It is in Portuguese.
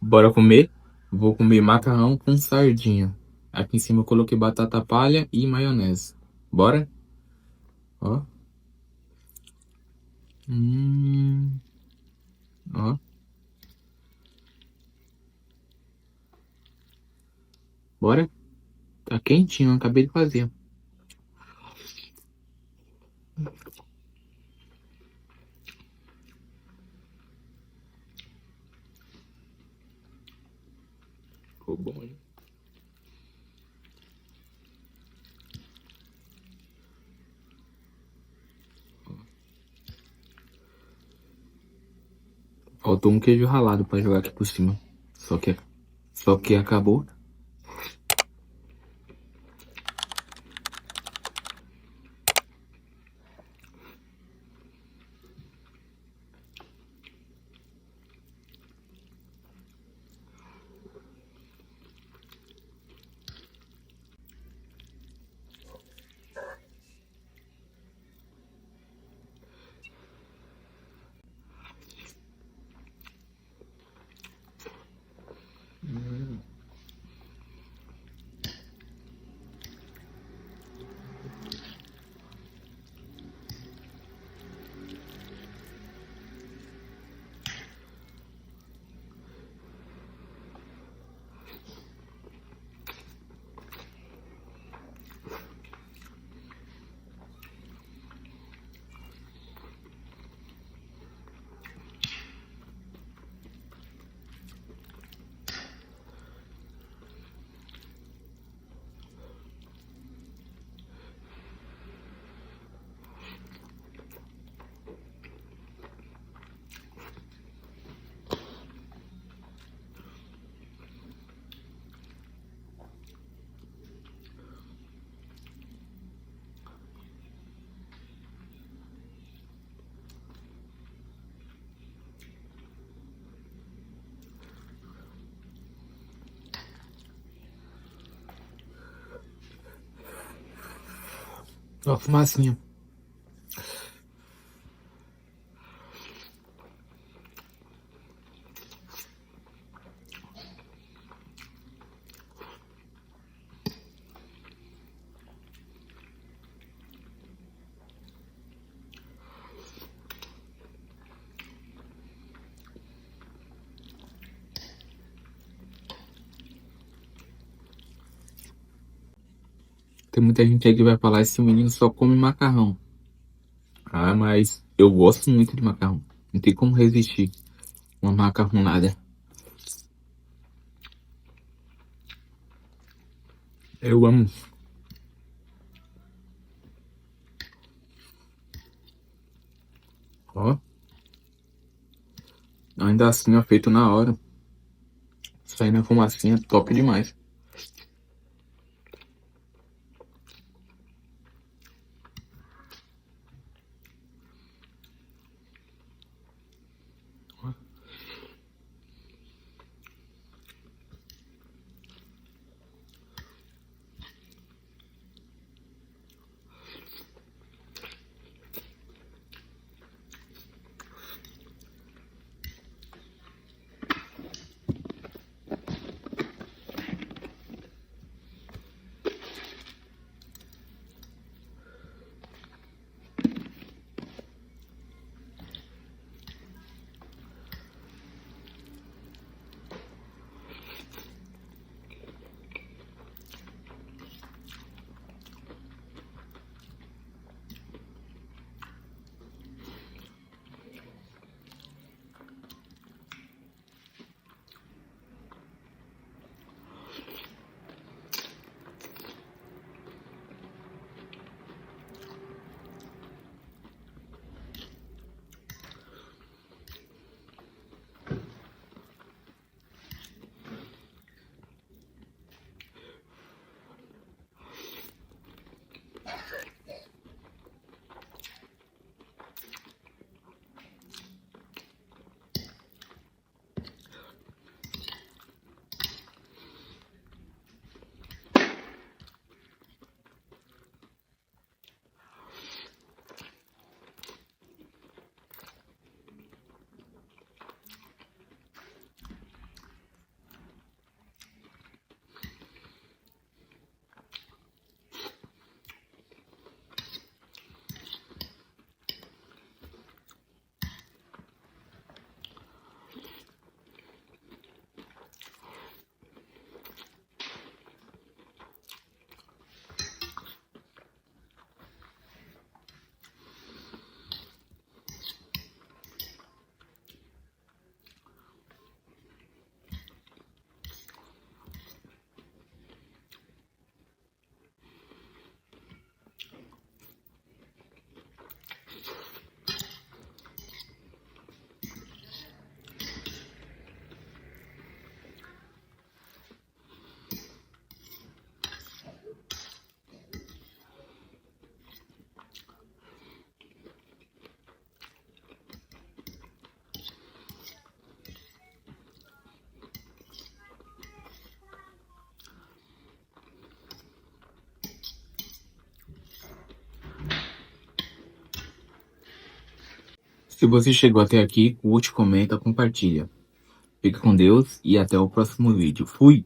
Bora comer? Vou comer macarrão com sardinha. Aqui em cima eu coloquei batata palha e maionese. Bora? Ó. Hum. Ó. Bora? Tá quentinho, eu acabei de fazer. Ficou bom, hein? Faltou um queijo ralado pra jogar aqui por cima. Só que, só que acabou. Ó, a fumacinha. Tem muita gente aí que vai falar, esse menino só come macarrão. Ah, mas eu gosto muito de macarrão. Não tem como resistir uma macarronada. Eu amo. Ó, ainda assim, ó, feito na hora. Saindo a fumacinha, top demais. Se você chegou até aqui, curte, comenta, compartilha. Fique com Deus e até o próximo vídeo. Fui!